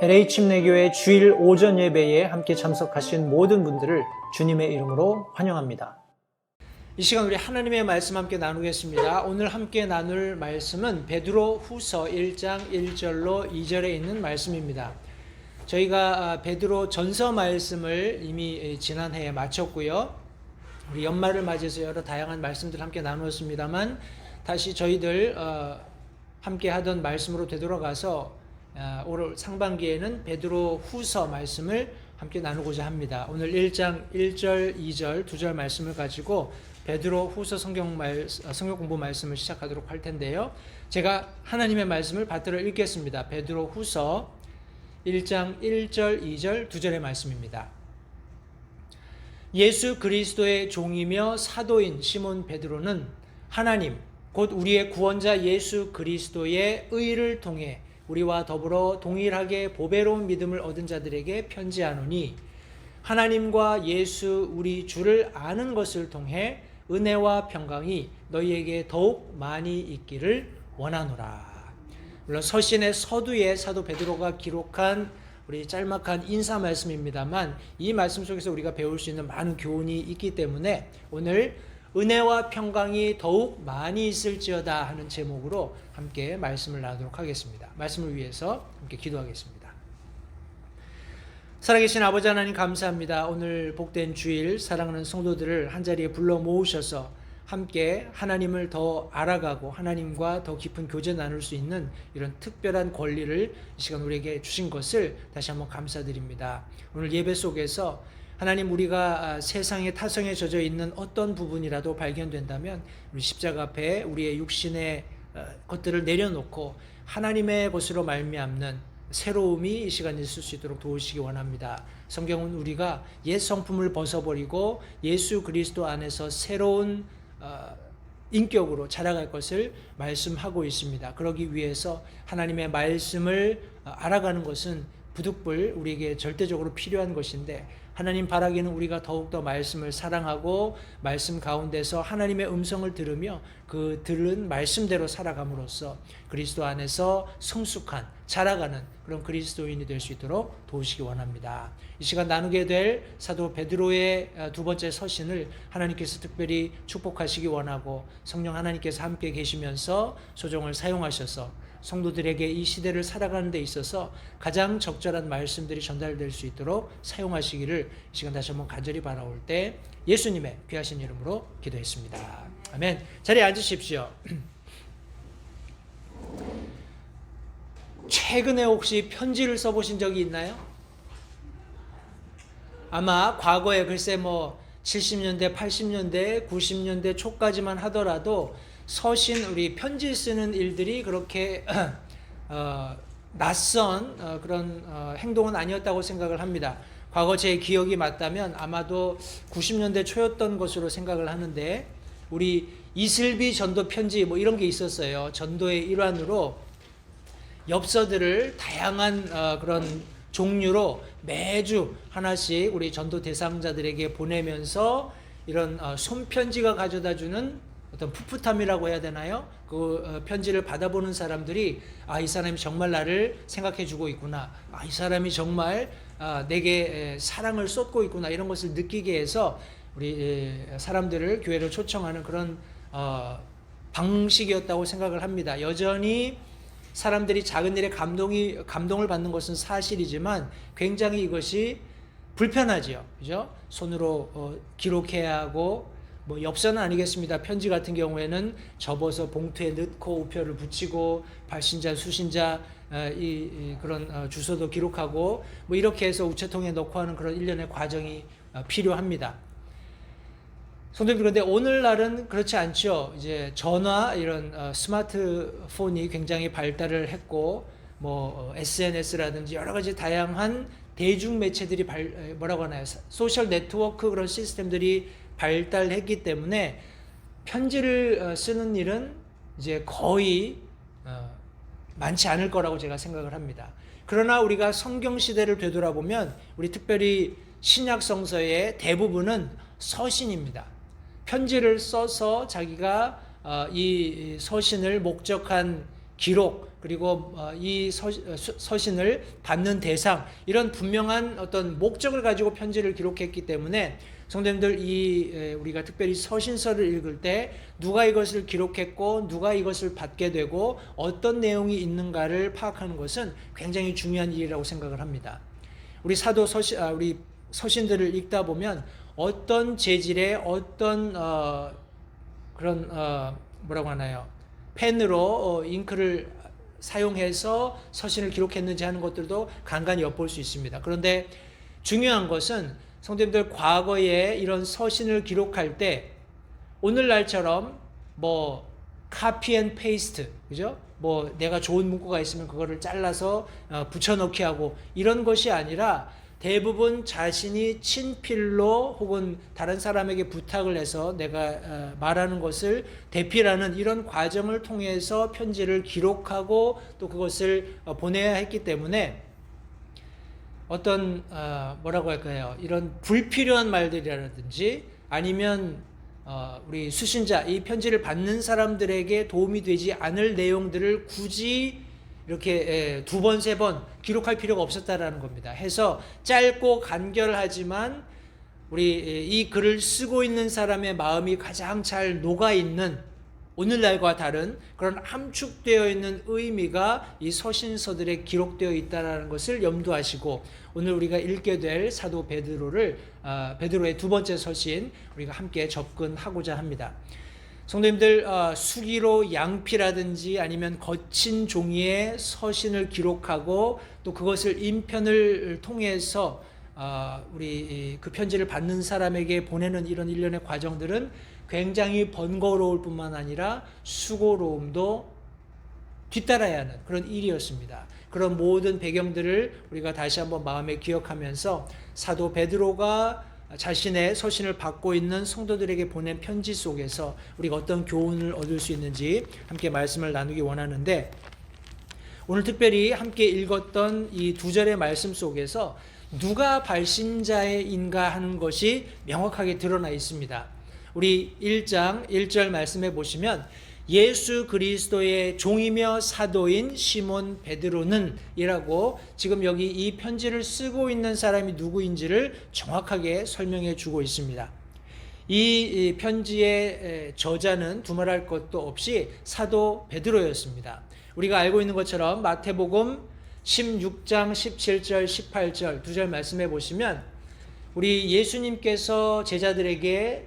LA 침례교회 주일 오전 예배에 함께 참석하신 모든 분들을 주님의 이름으로 환영합니다. 이 시간 우리 하나님의 말씀 함께 나누겠습니다. 오늘 함께 나눌 말씀은 베드로 후서 1장 1절로 2절에 있는 말씀입니다. 저희가 베드로 전서 말씀을 이미 지난해에 마쳤고요. 우리 연말을 맞이해서 여러 다양한 말씀들 함께 나누었습니다만 다시 저희들 함께 하던 말씀으로 되돌아가서 올 상반기에는 베드로 후서 말씀을 함께 나누고자 합니다. 오늘 1장 1절, 2절, 2절 말씀을 가지고 베드로 후서 성경 공부 말씀을 시작하도록 할 텐데요. 제가 하나님의 말씀을 받들어 읽겠습니다. 베드로 후서 1장 1절, 2절, 2절의 말씀입니다. 예수 그리스도의 종이며 사도인 시몬 베드로는 하나님 곧 우리의 구원자 예수 그리스도의 의를 통해 우리와 더불어 동일하게 보배로운 믿음을 얻은 자들에게 편지하노니 하나님과 예수 우리 주를 아는 것을 통해 은혜와 평강이 너희에게 더욱 많이 있기를 원하노라. 물론 서신의 서두에 사도 베드로가 기록한 우리 짤막한 인사 말씀입니다만 이 말씀 속에서 우리가 배울 수 있는 많은 교훈이 있기 때문에 오늘 은혜와 평강이 더욱 많이 있을지어다 하는 제목으로 함께 말씀을 나누도록 하겠습니다. 말씀을 위해서 함께 기도하겠습니다. 살아계신 아버지 하나님 감사합니다. 오늘 복된 주일 사랑하는 성도들을 한자리에 불러 모으셔서 함께 하나님을 더 알아가고 하나님과 더 깊은 교제 나눌 수 있는 이런 특별한 권리를 이 시간 우리에게 주신 것을 다시 한번 감사드립니다. 오늘 예배 속에서 하나님 우리가 세상의 타성에 젖어 있는 어떤 부분이라도 발견된다면 우리 십자가 앞에 우리의 육신의 것들을 내려놓고 하나님의 것으로 말미암는 새로움이 이 시간에 있을 수 있도록 도우시기 원합니다. 성경은 우리가 옛 성품을 벗어버리고 예수 그리스도 안에서 새로운 인격으로 자라갈 것을 말씀하고 있습니다. 그러기 위해서 하나님의 말씀을 알아가는 것은 부득불 우리에게 절대적으로 필요한 것인데 하나님 바라기는 우리가 더욱더 말씀을 사랑하고 말씀 가운데서 하나님의 음성을 들으며 그 들은 말씀대로 살아감으로써 그리스도 안에서 성숙한 자라가는 그런 그리스도인이 될 수 있도록 도우시기 원합니다. 이 시간 나누게 될 사도 베드로의 두 번째 서신을 하나님께서 특별히 축복하시기 원하고 성령 하나님께서 함께 계시면서 소정을 사용하셔서 성도들에게 이 시대를 살아가는 데 있어서 가장 적절한 말씀들이 전달될 수 있도록 사용하시기를 이 시간 다시 한번 간절히 바라올 때 예수님의 귀하신 이름으로 기도했습니다. 아멘. 자리에 앉으십시오. 최근에 혹시 편지를 써보신 적이 있나요? 아마 과거에 글쎄 70년대, 80년대, 90년대 초까지만 하더라도 서신, 우리 편지 쓰는 일들이 그렇게 낯선 그런 행동은 아니었다고 생각을 합니다. 과거 제 기억이 맞다면 아마도 90년대 초였던 것으로 생각을 하는데 우리 이슬비 전도 편지 이런 게 있었어요. 전도의 일환으로 엽서들을 다양한 그런 종류로 매주 하나씩 우리 전도 대상자들에게 보내면서 이런 손편지가 가져다주는 어떤 풋풋함이라고 해야 되나요? 그 편지를 받아보는 사람들이 이 사람이 정말 나를 생각해주고 있구나. 이 사람이 정말 내게 사랑을 쏟고 있구나. 이런 것을 느끼게 해서 우리 사람들을 교회로 초청하는 그런 방식이었다고 생각을 합니다. 여전히 사람들이 작은 일에 감동을 받는 것은 사실이지만 굉장히 이것이 불편하지요. 그죠? 손으로 기록해야 하고 엽서는 아니겠습니다. 편지 같은 경우에는 접어서 봉투에 넣고 우표를 붙이고 발신자, 수신자 그런 주소도 기록하고 이렇게 해서 우체통에 넣고 하는 그런 일련의 과정이 필요합니다. 성도님들, 그런데 오늘날은 그렇지 않죠. 이제 전화 이런 스마트폰이 굉장히 발달을 했고 SNS라든지 여러 가지 다양한 대중 매체들이 뭐라고 하나요? 소셜 네트워크 그런 시스템들이 발달했기 때문에 편지를 쓰는 일은 이제 거의 많지 않을 거라고 제가 생각을 합니다. 그러나 우리가 성경 시대를 되돌아보면 우리 특별히 신약 성서의 대부분은 서신입니다. 편지를 써서 자기가 이 서신을 목적한 기록, 그리고 이 서신을 받는 대상, 이런 분명한 어떤 목적을 가지고 편지를 기록했기 때문에 성도님들, 우리가 특별히 서신서를 읽을 때 누가 이것을 기록했고 누가 이것을 받게 되고 어떤 내용이 있는가를 파악하는 것은 굉장히 중요한 일이라고 생각을 합니다. 우리 우리 서신들을 읽다 보면 어떤 재질의 어떤 그런 뭐라고 하나요? 펜으로 잉크를 사용해서 서신을 기록했는지 하는 것들도 간간히 엿볼 수 있습니다. 그런데 중요한 것은 성도님들, 과거에 이런 서신을 기록할 때 오늘날처럼 카피 앤 페이스트, 그죠? 내가 좋은 문구가 있으면 그거를 잘라서 붙여넣기 하고 이런 것이 아니라 대부분 자신이 친필로 혹은 다른 사람에게 부탁을 해서 내가 말하는 것을 대필하는 이런 과정을 통해서 편지를 기록하고 또 그것을 보내야 했기 때문에 어떤 뭐라고 할까요? 이런 불필요한 말들이라든지 아니면 우리 수신자, 이 편지를 받는 사람들에게 도움이 되지 않을 내용들을 굳이 이렇게 두 번, 세 번 기록할 필요가 없었다라는 겁니다. 해서 짧고 간결하지만 우리 이 글을 쓰고 있는 사람의 마음이 가장 잘 녹아있는, 오늘날과 다른 그런 함축되어 있는 의미가 이 서신서들에 기록되어 있다는 것을 염두하시고 오늘 우리가 읽게 될 사도 베드로의 두 번째 서신 우리가 함께 접근하고자 합니다. 성도님들, 수기로 양피라든지 아니면 거친 종이에 서신을 기록하고 또 그것을 인편을 통해서 우리 그 편지를 받는 사람에게 보내는 이런 일련의 과정들은 굉장히 번거로울 뿐만 아니라 수고로움도 뒤따라야 하는 그런 일이었습니다. 그런 모든 배경들을 우리가 다시 한번 마음에 기억하면서 사도 베드로가 자신의 서신을 받고 있는 성도들에게 보낸 편지 속에서 우리가 어떤 교훈을 얻을 수 있는지 함께 말씀을 나누기 원하는데, 오늘 특별히 함께 읽었던 이 두 절의 말씀 속에서 누가 발신자인가 하는 것이 명확하게 드러나 있습니다. 우리 1장 1절 말씀해 보시면 예수 그리스도의 종이며 사도인 시몬 베드로는 이라고 지금 여기 이 편지를 쓰고 있는 사람이 누구인지를 정확하게 설명해 주고 있습니다. 이 편지의 저자는 두말할 것도 없이 사도 베드로였습니다. 우리가 알고 있는 것처럼 마태복음 16장 17절 18절 두 절 말씀해 보시면 우리 예수님께서 제자들에게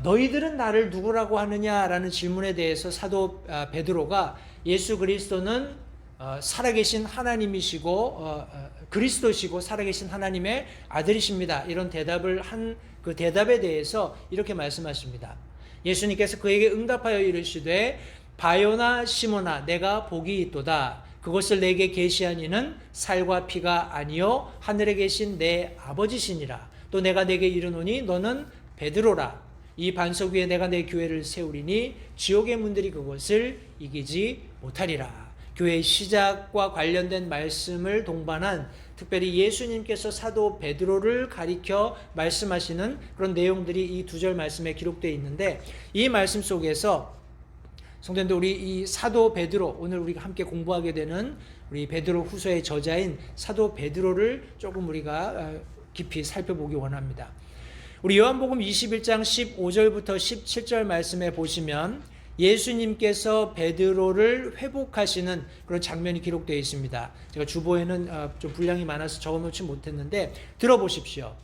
너희들은 나를 누구라고 하느냐라는 질문에 대해서 사도 베드로가 예수 그리스도는 살아계신 하나님이시고 그리스도시고 살아계신 하나님의 아들이십니다, 이런 대답을 한 그 대답에 대해서 이렇게 말씀하십니다. 예수님께서 그에게 응답하여 이르시되 바요나 시몬아, 내가 복이 있도다. 그것을 내게 계시한 이는 살과 피가 아니요 하늘에 계신 내 아버지시니라. 또 내가 내게 이르노니 너는 베드로라. 이 반석 위에 내가 내 교회를 세우리니 지옥의 문들이 그것을 이기지 못하리라. 교회의 시작과 관련된 말씀을 동반한, 특별히 예수님께서 사도 베드로를 가리켜 말씀하시는 그런 내용들이 이 두 절 말씀에 기록되어 있는데, 이 말씀 속에서 성도님들, 우리 이 사도 베드로, 오늘 우리가 함께 공부하게 되는 우리 베드로 후서의 저자인 사도 베드로를 조금 우리가 깊이 살펴보기 원합니다. 우리 요한복음 21장 15절부터 17절 말씀에 보시면 예수님께서 베드로를 회복하시는 그런 장면이 기록되어 있습니다. 제가 주보에는 좀 분량이 많아서 적어놓지 못했는데 들어보십시오.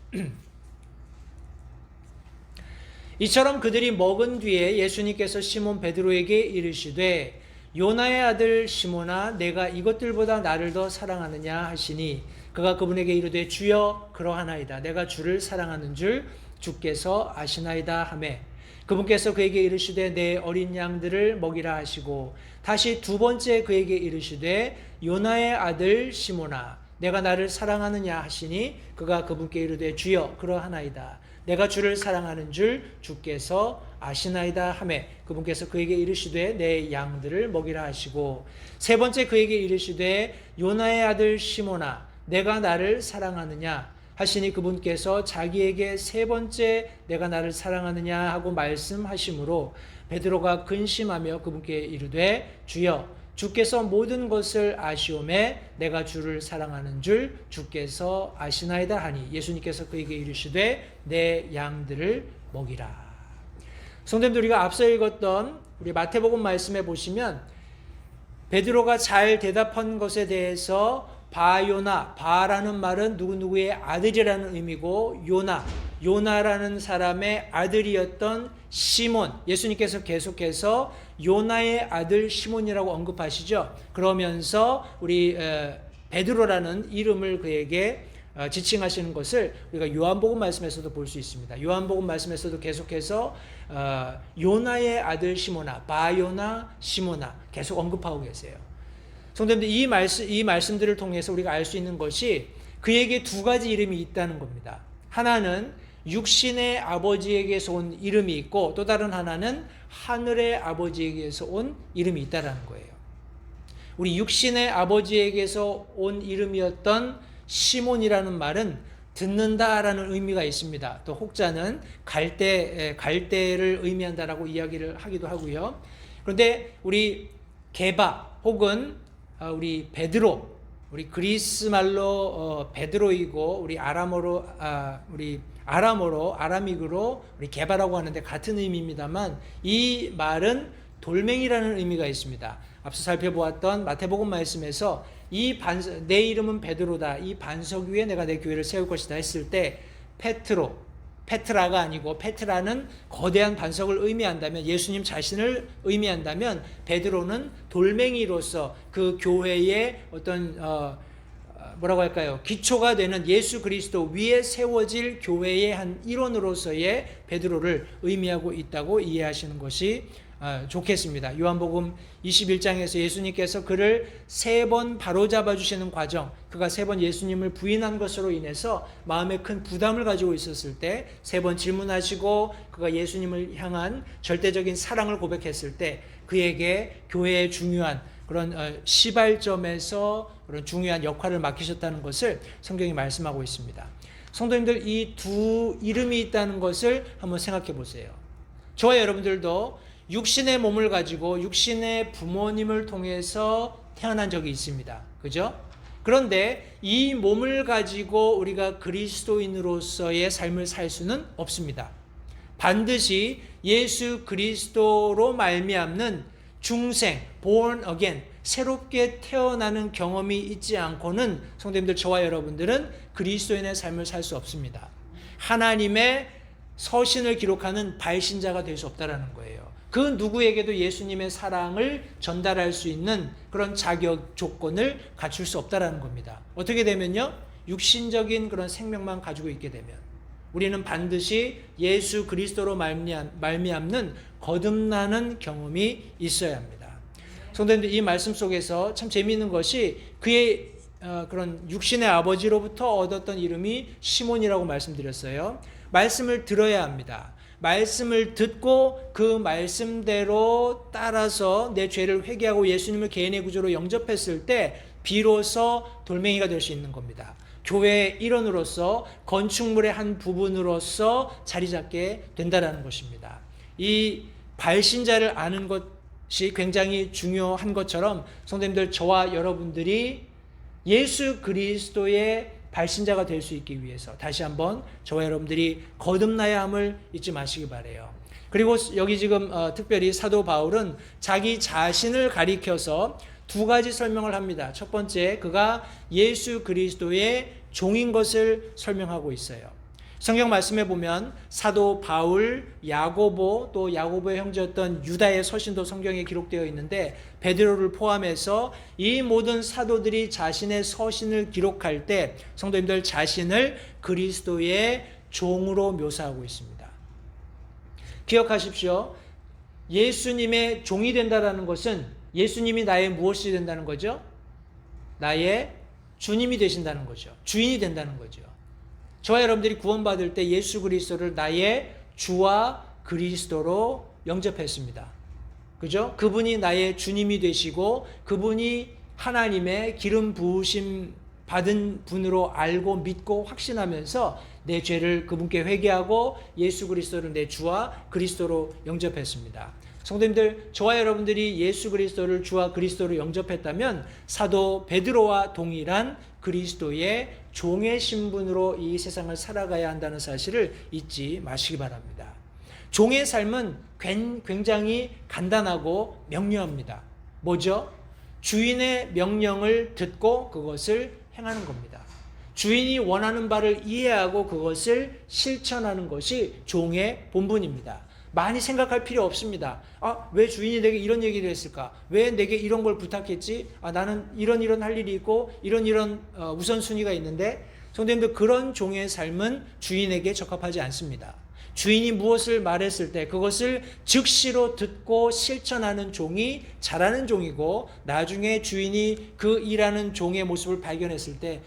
이처럼 그들이 먹은 뒤에 예수님께서 시몬 베드로에게 이르시되 요나의 아들 시몬아, 내가 이것들보다 나를 더 사랑하느냐 하시니 그가 그분에게 이르되 주여 그러하나이다. 내가 주를 사랑하는 줄 주께서 아시나이다 하매 그분께서 그에게 이르시되 내 어린 양들을 먹이라 하시고 다시 두 번째 그에게 이르시되 요나의 아들 시몬아, 내가 나를 사랑하느냐 하시니 그가 그분께 이르되 주여 그러하나이다. 내가 주를 사랑하는 줄 주께서 아시나이다 하매 그분께서 그에게 이르시되 내 양들을 먹이라 하시고 세 번째 그에게 이르시되 요나의 아들 시몬아, 내가 나를 사랑하느냐 하시니 그분께서 자기에게 세 번째 내가 나를 사랑하느냐 하고 말씀하시므로 베드로가 근심하며 그분께 이르되 주여 주께서 모든 것을 아시오매 내가 주를 사랑하는 줄 주께서 아시나이다 하니 예수님께서 그에게 이르시되 내 양들을 먹이라. 성도님들, 우리가 앞서 읽었던 우리 마태복음 말씀에 보시면 베드로가 잘 대답한 것에 대해서 바요나, 바라는 말은 누구누구의 아들이라는 의미고 요나라는 사람의 아들이었던 시몬, 예수님께서 계속해서 요나의 아들 시몬이라고 언급하시죠. 그러면서 우리 베드로라는 이름을 그에게 지칭하시는 것을 우리가 요한복음 말씀에서도 볼 수 있습니다. 요한복음 말씀에서도 계속해서 요나의 아들 시몬아, 바요나 시몬아 계속 언급하고 계세요. 성도님들, 이 말씀들을 통해서 우리가 알 수 있는 것이 그에게 두 가지 이름이 있다는 겁니다. 하나는 육신의 아버지에게서 온 이름이 있고 또 다른 하나는 하늘의 아버지에게서 온 이름이 있다는 거예요. 우리 육신의 아버지에게서 온 이름이었던 시몬이라는 말은 듣는다라는 의미가 있습니다. 또 혹자는 갈대를 의미한다라고 이야기를 하기도 하고요. 그런데 우리 게바 혹은 우리 베드로, 우리 그리스 말로 베드로이고 우리 아람익으로 우리 게바라고 하는데 같은 의미입니다만 이 말은 돌멩이라는 의미가 있습니다. 앞서 살펴보았던 마태복음 말씀에서 내 이름은 베드로다, 이 반석 위에 내가 내 교회를 세울 것이다 했을 때 페트라가 아니고 페트라는 거대한 반석을 의미한다면, 예수님 자신을 의미한다면 베드로는 돌멩이로서 그 교회의 어떤 기초가 되는 예수 그리스도 위에 세워질 교회의 한 일원으로서의 베드로를 의미하고 있다고 이해하시는 것이 좋겠습니다. 요한복음 21장에서 예수님께서 그를 3번 바로잡아 주시는 과정, 그가 3번 예수님을 부인한 것으로 인해서 마음에 큰 부담을 가지고 있었을 때 3번 질문하시고 그가 예수님을 향한 절대적인 사랑을 고백했을 때 그에게 교회의 중요한 그런 시발점에서 그런 중요한 역할을 맡기셨다는 것을 성경이 말씀하고 있습니다. 성도님들, 이 두 이름이 있다는 것을 한번 생각해 보세요. 저와 여러분들도 육신의 몸을 가지고 육신의 부모님을 통해서 태어난 적이 있습니다. 그죠? 그런데 이 몸을 가지고 우리가 그리스도인으로서의 삶을 살 수는 없습니다. 반드시 예수 그리스도로 말미암는 중생, born again, 새롭게 태어나는 경험이 있지 않고는 성도님들, 저와 여러분들은 그리스도인의 삶을 살 수 없습니다. 하나님의 서신을 기록하는 발신자가 될 수 없다는 거예요. 그 누구에게도 예수님의 사랑을 전달할 수 있는 그런 자격 조건을 갖출 수 없다는 겁니다. 어떻게 되면요? 육신적인 그런 생명만 가지고 있게 되면 우리는 반드시 예수 그리스도로 말미암는 거듭나는 경험이 있어야 합니다. 성도님들, 이 말씀 속에서 참 재미있는 것이 그의 그런 육신의 아버지로부터 얻었던 이름이 시몬이라고 말씀드렸어요. 말씀을 들어야 합니다. 말씀을 듣고 그 말씀대로 따라서 내 죄를 회개하고 예수님을 개인의 구주로 영접했을 때 비로소 돌멩이가 될 수 있는 겁니다. 교회의 일원으로서, 건축물의 한 부분으로서 자리 잡게 된다는 것입니다. 이 발신자를 아는 것이 굉장히 중요한 것처럼 성도님들, 저와 여러분들이 예수 그리스도의 발신자가 될 수 있기 위해서 다시 한번 저와 여러분들이 거듭나야 함을 잊지 마시기 바라요. 그리고 여기 지금 특별히 사도 바울은 자기 자신을 가리켜서 두 가지 설명을 합니다. 첫 번째, 그가 예수 그리스도의 종인 것을 설명하고 있어요. 성경 말씀에 보면 사도 바울, 야고보, 또 야고보의 형제였던 유다의 서신도 성경에 기록되어 있는데 베드로를 포함해서 이 모든 사도들이 자신의 서신을 기록할 때 성도님들 자신을 그리스도의 종으로 묘사하고 있습니다. 기억하십시오. 예수님의 종이 된다는 것은 예수님이 나의 무엇이 된다는 거죠? 나의 주님이 되신다는 거죠. 주인이 된다는 거죠. 저와 여러분들이 구원받을 때 예수 그리스도를 나의 주와 그리스도로 영접했습니다. 그죠? 그분이 나의 주님이 되시고 그분이 하나님의 기름 부으심 받은 분으로 알고 믿고 확신하면서 내 죄를 그분께 회개하고 예수 그리스도를 내 주와 그리스도로 영접했습니다. 성도님들, 저와 여러분들이 예수 그리스도를 주와 그리스도로 영접했다면 사도 베드로와 동일한 그리스도의 종의 신분으로 이 세상을 살아가야 한다는 사실을 잊지 마시기 바랍니다. 종의 삶은 굉장히 간단하고 명료합니다. 뭐죠? 주인의 명령을 듣고 그것을 행하는 겁니다. 주인이 원하는 바를 이해하고 그것을 실천하는 것이 종의 본분입니다. 많이 생각할 필요 없습니다. 왜 주인이 내게 이런 얘기를 했을까? 왜 내게 이런 걸 부탁했지? 나는 이런 할 일이 있고 이런 우선순위가 있는데, 성도님들, 그런 종의 삶은 주인에게 적합하지 않습니다. 주인이 무엇을 말했을 때 그것을 즉시로 듣고 실천하는 종이 잘하는 종이고, 나중에 주인이 그 일하는 종의 모습을 발견했을 때,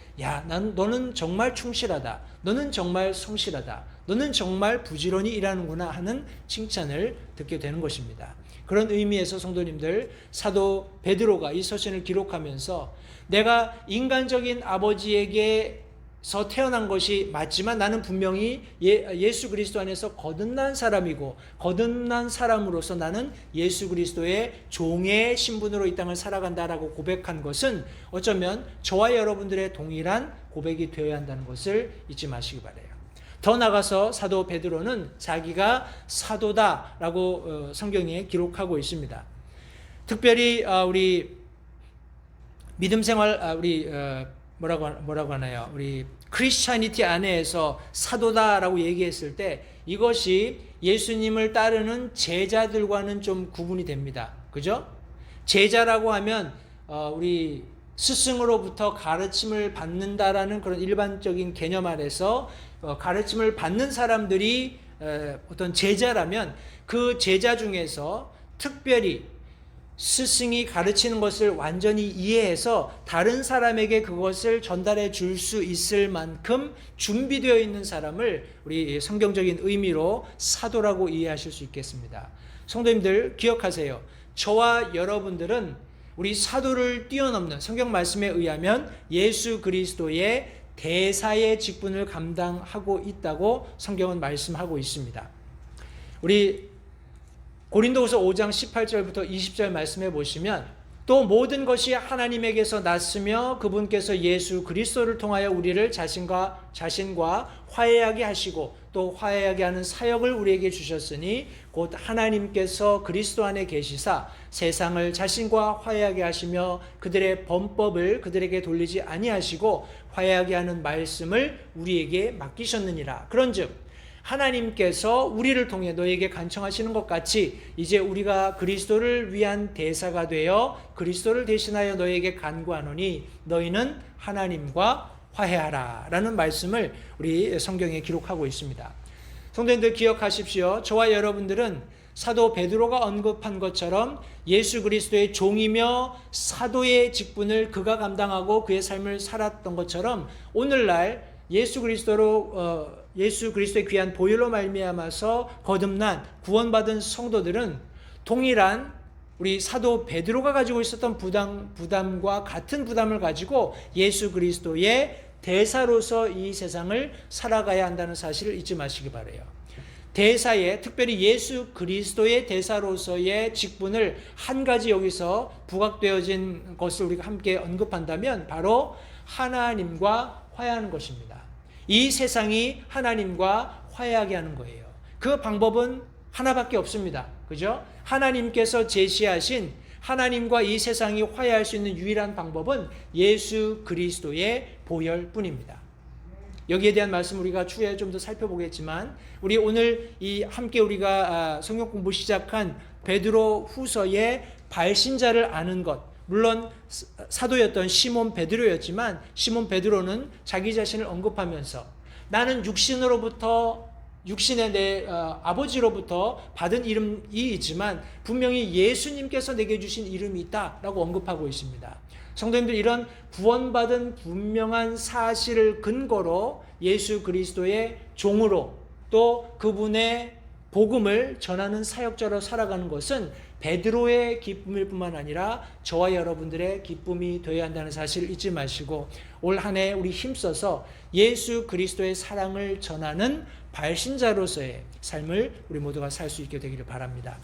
너는 정말 충실하다, 너는 정말 성실하다, 너는 정말 부지런히 일하는구나 하는 칭찬을 듣게 되는 것입니다. 그런 의미에서 성도님들, 사도 베드로가 이 서신을 기록하면서 내가 인간적인 아버지에게서 태어난 것이 맞지만 나는 분명히 예수 그리스도 안에서 거듭난 사람이고, 거듭난 사람으로서 나는 예수 그리스도의 종의 신분으로 이 땅을 살아간다라고 고백한 것은 어쩌면 저와 여러분들의 동일한 고백이 되어야 한다는 것을 잊지 마시기 바라요. 더 나가서 사도 베드로는 자기가 사도다라고 성경에 기록하고 있습니다. 특별히 우리 믿음 생활, 우리 뭐라고 하나요? 우리 크리스찬이티 안에서 사도다라고 얘기했을 때 이것이 예수님을 따르는 제자들과는 좀 구분이 됩니다. 그죠? 제자라고 하면 우리 스승으로부터 가르침을 받는다라는 그런 일반적인 개념 아래서 가르침을 받는 사람들이 어떤 제자라면, 그 제자 중에서 특별히 스승이 가르치는 것을 완전히 이해해서 다른 사람에게 그것을 전달해 줄 수 있을 만큼 준비되어 있는 사람을 우리 성경적인 의미로 사도라고 이해하실 수 있겠습니다. 성도님들, 기억하세요. 저와 여러분들은 우리 사도를 뛰어넘는, 성경 말씀에 의하면 예수 그리스도의 대사의 직분을 감당하고 있다고 성경은 말씀하고 있습니다. 우리 고린도후서 5장 18절부터 20절 말씀해 보시면, 또 모든 것이 하나님에게서 났으며 그분께서 예수 그리스도를 통하여 우리를 자신과 화해하게 하시고 또 화해하게 하는 사역을 우리에게 주셨으니 곧 하나님께서 그리스도 안에 계시사 세상을 자신과 화해하게 하시며 그들의 범법을 그들에게 돌리지 아니하시고 화해하게 하는 말씀을 우리에게 맡기셨느니라. 그런즉 하나님께서 우리를 통해 너에게 간청하시는 것 같이 이제 우리가 그리스도를 위한 대사가 되어 그리스도를 대신하여 너에게 간구하노니 너희는 하나님과 화해하라 라는 말씀을 우리 성경에 기록하고 있습니다. 성도님들, 기억하십시오. 저와 여러분들은 사도 베드로가 언급한 것처럼 예수 그리스도의 종이며 사도의 직분을 그가 감당하고 그의 삶을 살았던 것처럼 오늘날 예수 그리스도의 귀한 보혈로 말미암아서 거듭난 구원받은 성도들은 동일한 우리 사도 베드로가 가지고 있었던 부담과 같은 부담을 가지고 예수 그리스도의 대사로서 이 세상을 살아가야 한다는 사실을 잊지 마시기 바라요. 대사의, 특별히 예수 그리스도의 대사로서의 직분을 한 가지 여기서 부각되어진 것을 우리가 함께 언급한다면 바로 하나님과 화해하는 것입니다. 이 세상이 하나님과 화해하게 하는 거예요. 그 방법은 하나밖에 없습니다. 그죠? 하나님께서 제시하신 하나님과 이 세상이 화해할 수 있는 유일한 방법은 예수 그리스도의 보혈뿐입니다. 여기에 대한 말씀 우리가 추후에 좀 더 살펴보겠지만, 우리 오늘 함께 우리가 성경 공부 시작한 베드로 후서의 발신자를 아는 것, 물론 사도였던 시몬 베드로였지만 시몬 베드로는 자기 자신을 언급하면서 나는 육신의 내 아버지로부터 받은 이름이 있지만 분명히 예수님께서 내게 주신 이름이 있다라고 언급하고 있습니다. 성도님들, 이런 구원받은 분명한 사실을 근거로 예수 그리스도의 종으로 또 그분의 복음을 전하는 사역자로 살아가는 것은 베드로의 기쁨일 뿐만 아니라 저와 여러분들의 기쁨이 되어야 한다는 사실을 잊지 마시고 올 한 해 우리 힘써서 예수 그리스도의 사랑을 전하는 발신자로서의 삶을 우리 모두가 살 수 있게 되기를 바랍니다.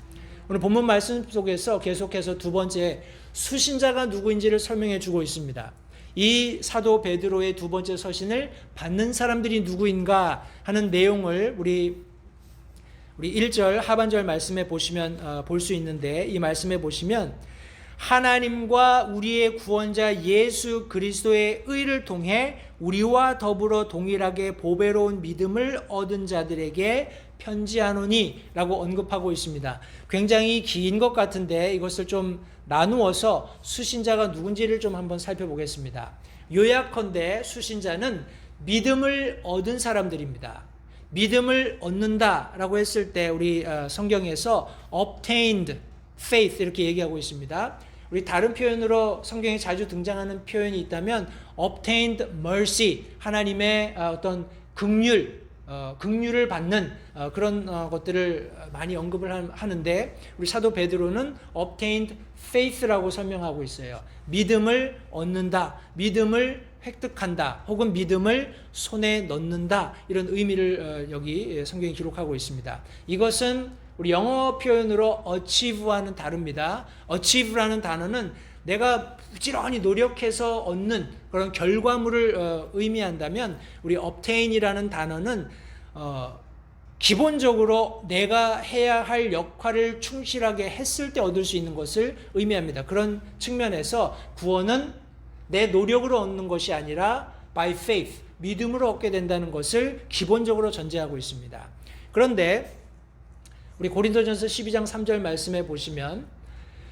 오늘 본문 말씀 속에서 계속해서 두 번째 수신자가 누구인지를 설명해 주고 있습니다. 이 사도 베드로의 두 번째 서신을 받는 사람들이 누구인가 하는 내용을 우리 1절 하반절 말씀에 보시면 볼 수 있는데, 이 말씀에 보시면 하나님과 우리의 구원자 예수 그리스도의 의를 통해 우리와 더불어 동일하게 보배로운 믿음을 얻은 자들에게 편지하노니 라고 언급하고 있습니다. 굉장히 긴 것 같은데 이것을 좀 나누어서 수신자가 누군지를 좀 한번 살펴보겠습니다. 요약컨대 수신자는 믿음을 얻은 사람들입니다. 믿음을 얻는다 라고 했을 때 우리 성경에서 obtained faith 이렇게 얘기하고 있습니다. 우리 다른 표현으로 성경에 자주 등장하는 표현이 있다면 obtained mercy, 하나님의 어떤 긍휼을 받는 그런 것들을 많이 언급을 하는데, 우리 사도 베드로는 obtained faith라고 설명하고 있어요. 믿음을 얻는다, 믿음을 획득한다, 혹은 믿음을 손에 넣는다, 이런 의미를 여기 성경이 기록하고 있습니다. 이것은 우리 영어 표현으로 achieve와는 다릅니다. achieve라는 단어는 내가 부지런히 노력해서 얻는 그런 결과물을 의미한다면, 우리 obtain이라는 단어는 기본적으로 내가 해야 할 역할을 충실하게 했을 때 얻을 수 있는 것을 의미합니다. 그런 측면에서 구원은 내 노력으로 얻는 것이 아니라 by faith, 믿음으로 얻게 된다는 것을 기본적으로 전제하고 있습니다. 그런데 우리 고린도전서 12장 3절 말씀에 보시면,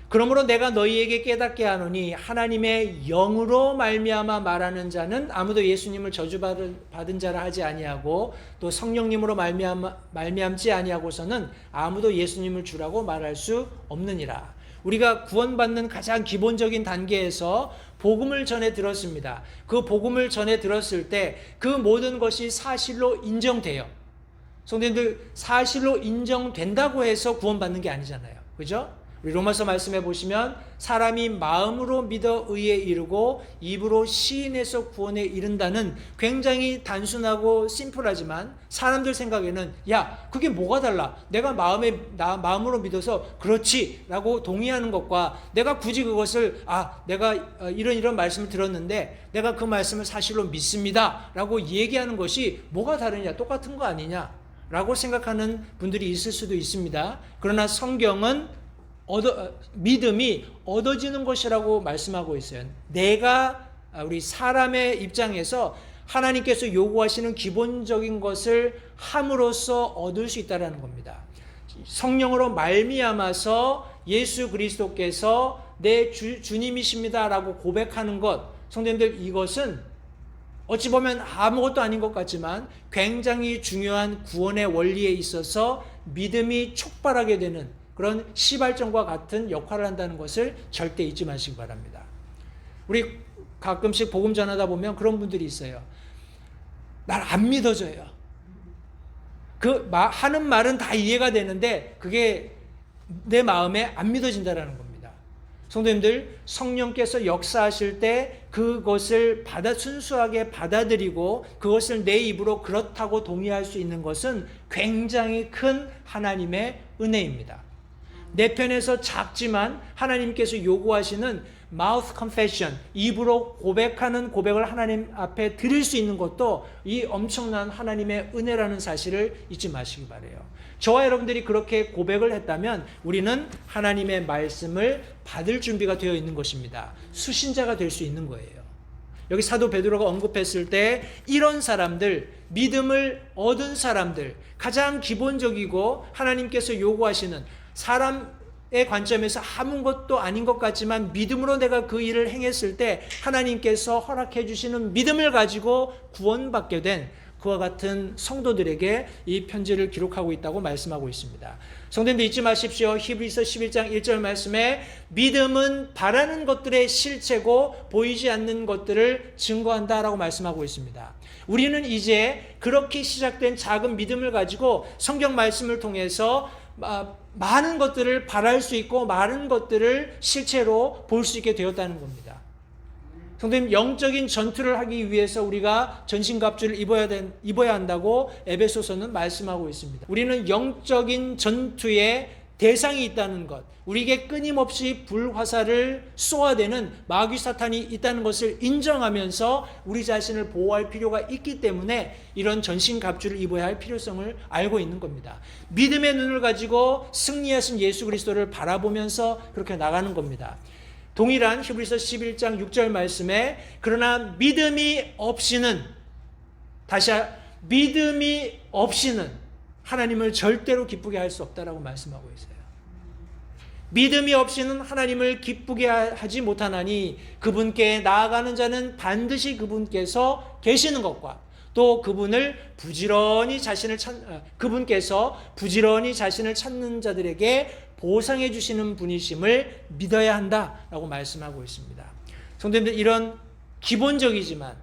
그러므로 내가 너희에게 깨닫게 하노니 하나님의 영으로 말미암아 말하는 자는 아무도 예수님을 저주받은 자라 하지 아니하고, 또 성령님으로 말미암지 아니하고서는 아무도 예수님을 주라고 말할 수 없느니라. 우리가 구원받는 가장 기본적인 단계에서 복음을 전해 들었습니다. 그 복음을 전해 들었을 때 그 모든 것이 사실로 인정돼요. 성도님들, 사실로 인정된다고 해서 구원받는 게 아니잖아요. 그죠? 우리 로마서 말씀해 보시면 사람이 마음으로 믿어 의에 이르고 입으로 시인해서 구원에 이른다는 굉장히 단순하고 심플하지만 사람들 생각에는 야, 그게 뭐가 달라? 내가 마음으로 믿어서 그렇지 라고 동의하는 것과 내가 굳이 그것을 내가 이런 말씀을 들었는데 내가 그 말씀을 사실로 믿습니다 라고 얘기하는 것이 뭐가 다르냐? 똑같은 거 아니냐? 라고 생각하는 분들이 있을 수도 있습니다. 그러나 성경은 믿음이 얻어지는 것이라고 말씀하고 있어요. 우리 사람의 입장에서 하나님께서 요구하시는 기본적인 것을 함으로써 얻을 수 있다는 겁니다. 성령으로 말미암아서 예수 그리스도께서 내 주님이십니다라고 고백하는 것, 성도님들, 이것은 어찌 보면 아무것도 아닌 것 같지만 굉장히 중요한 구원의 원리에 있어서 믿음이 촉발하게 되는 그런 시발점과 같은 역할을 한다는 것을 절대 잊지 마시기 바랍니다. 우리 가끔씩 복음 전하다 보면 그런 분들이 있어요. 날 안 믿어져요. 하는 말은 다 이해가 되는데 그게 내 마음에 안 믿어진다는 겁니다. 성도님들, 성령께서 역사하실 때 그것을 순수하게 받아들이고 그것을 내 입으로 그렇다고 동의할 수 있는 것은 굉장히 큰 하나님의 은혜입니다. 내 편에서 작지만 하나님께서 요구하시는 mouth confession, 입으로 고백하는 고백을 하나님 앞에 드릴 수 있는 것도 이 엄청난 하나님의 은혜라는 사실을 잊지 마시기 바라요. 저와 여러분들이 그렇게 고백을 했다면 우리는 하나님의 말씀을 받을 준비가 되어 있는 것입니다. 수신자가 될 수 있는 거예요. 여기 사도 베드로가 언급했을 때 이런 사람들, 믿음을 얻은 사람들, 가장 기본적이고 하나님께서 요구하시는, 사람의 관점에서 아무것도 아닌 것 같지만 믿음으로 내가 그 일을 행했을 때 하나님께서 허락해 주시는 믿음을 가지고 구원받게 된 그와 같은 성도들에게 이 편지를 기록하고 있다고 말씀하고 있습니다. 성도님들, 잊지 마십시오. 히브리서 11장 1절 말씀에 믿음은 바라는 것들의 실체고 보이지 않는 것들을 증거한다라고 말씀하고 있습니다. 우리는 이제 그렇게 시작된 작은 믿음을 가지고 성경 말씀을 통해서 많은 것들을 바랄 수 있고 많은 것들을 실체로 볼 수 있게 되었다는 겁니다. 성도님, 영적인 전투를 하기 위해서 우리가 전신갑주를 입어야 한다고 에베소서는 말씀하고 있습니다. 우리는 영적인 전투에 대상이 있다는 것, 우리에게 끊임없이 불화살을 쏘아대는 마귀 사탄이 있다는 것을 인정하면서 우리 자신을 보호할 필요가 있기 때문에 이런 전신갑주를 입어야 할 필요성을 알고 있는 겁니다. 믿음의 눈을 가지고 승리하신 예수 그리스도를 바라보면서 그렇게 나가는 겁니다. 동일한 히브리서 11장 6절 말씀에 그러나 믿음이 없이는 하나님을 절대로 기쁘게 할 수 없다라고 말씀하고 있어요. 믿음이 없이는 하나님을 기쁘게 하지 못하나니 그분께 나아가는 자는 반드시 그분께서 계시는 것과 또 그분께서 부지런히 자신을 찾는 자들에게 보상해 주시는 분이심을 믿어야 한다라고 말씀하고 있습니다. 성도님들, 이런 기본적이지만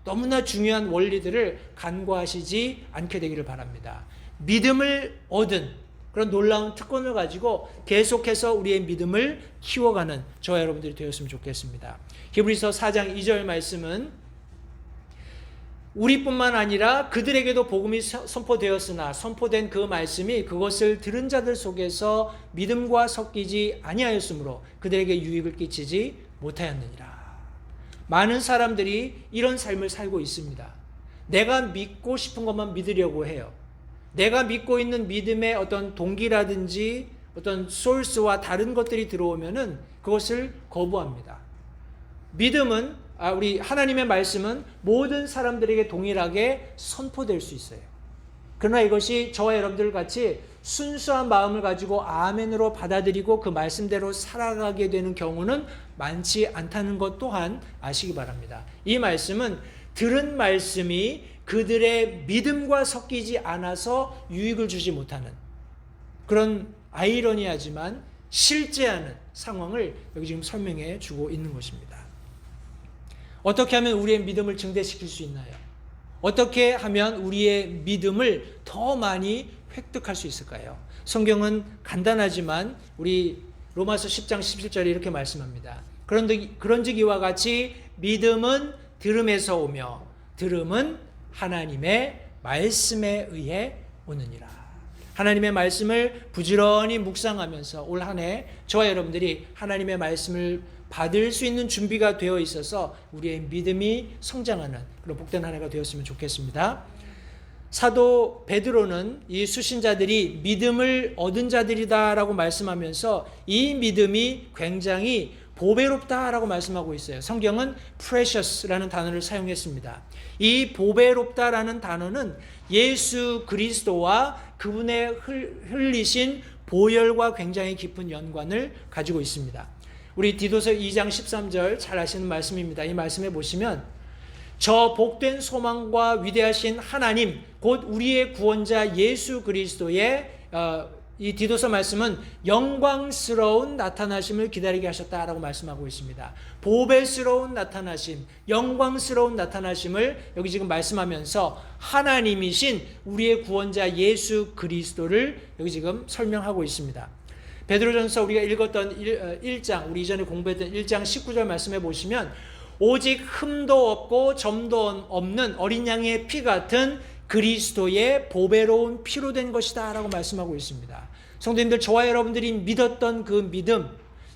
너무나 중요한 원리들을 간과하시지 않게 되기를 바랍니다. 믿음을 얻은 그런 놀라운 특권을 가지고 계속해서 우리의 믿음을 키워가는 저와 여러분들이 되었으면 좋겠습니다. 히브리서 4장 2절 말씀은 우리뿐만 아니라 그들에게도 복음이 선포되었으나 선포된 그 말씀이 그것을 들은 자들 속에서 믿음과 섞이지 아니하였으므로 그들에게 유익을 끼치지 못하였느니라. 많은 사람들이 이런 삶을 살고 있습니다. 내가 믿고 싶은 것만 믿으려고 해요. 내가 믿고 있는 믿음의 어떤 동기라든지 어떤 소스와 다른 것들이 들어오면은 그것을 거부합니다. 믿음은 우리 하나님의 말씀은 모든 사람들에게 동일하게 선포될 수 있어요. 그러나 이것이 저와 여러분들 같이 순수한 마음을 가지고 아멘으로 받아들이고 그 말씀대로 살아가게 되는 경우는 많지 않다는 것 또한 아시기 바랍니다. 이 말씀은 들은 말씀이 그들의 믿음과 섞이지 않아서 유익을 주지 못하는 그런 아이러니하지만 실제하는 상황을 여기 지금 설명해 주고 있는 것입니다. 어떻게 하면 우리의 믿음을 증대시킬 수 있나요? 어떻게 하면 우리의 믿음을 더 많이 획득할 수 있을까요? 성경은 간단하지만 우리 로마서 10장 17절에 이렇게 말씀합니다. 그런즉 이와 같이 믿음은 들음에서 오며 들음은 하나님의 말씀에 의해 오느니라. 하나님의 말씀을 부지런히 묵상하면서 올 한 해 저와 여러분들이 하나님의 말씀을 받을 수 있는 준비가 되어 있어서 우리의 믿음이 성장하는 그런 복된 한 해가 되었으면 좋겠습니다. 사도 베드로는 이 수신자들이 믿음을 얻은 자들이다라고 말씀하면서 이 믿음이 굉장히 보배롭다라고 말씀하고 있어요. 성경은 precious라는 단어를 사용했습니다. 이 보배롭다라는 단어는 예수 그리스도와 그분의 흘리신 보혈과 굉장히 깊은 연관을 가지고 있습니다. 우리 디도서 2장 13절 잘 아시는 말씀입니다. 이 말씀에 보시면 저 복된 소망과 위대하신 하나님 곧 우리의 구원자 예수 그리스도의 이 디도서 말씀은 영광스러운 나타나심을 기다리게 하셨다라고 말씀하고 있습니다. 보배스러운 나타나심, 영광스러운 나타나심을 여기 지금 말씀하면서 하나님이신 우리의 구원자 예수 그리스도를 여기 지금 설명하고 있습니다. 베드로전서 우리가 읽었던 1장, 우리 이전에 공부했던 1장 19절 말씀해 보시면 오직 흠도 없고 점도 없는 어린 양의 피 같은 그리스도의 보배로운 피로 된 것이다 라고 말씀하고 있습니다. 성도님들, 저와 여러분들이 믿었던 그 믿음,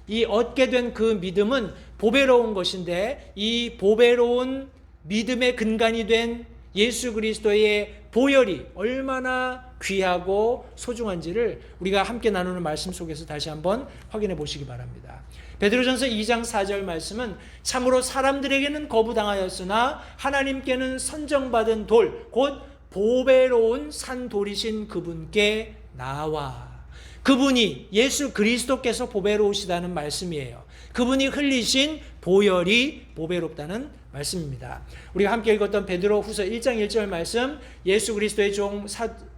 이 얻게 된 그 믿음은 보배로운 것인데 이 보배로운 믿음의 근간이 된 예수 그리스도의 보혈이 얼마나 귀하고 소중한지를 우리가 함께 나누는 말씀 속에서 다시 한번 확인해 보시기 바랍니다. 베드로전서 2장 4절 말씀은 참으로 사람들에게는 거부당하였으나 하나님께는 선정받은 돌, 곧 보배로운 산돌이신 그분께 나와. 그분이 예수 그리스도께서 보배로우시다는 말씀이에요. 그분이 흘리신 보혈이 보배롭다는 말씀입니다. 우리가 함께 읽었던 베드로 후서 1장 1절 말씀, 예수 그리스도의 종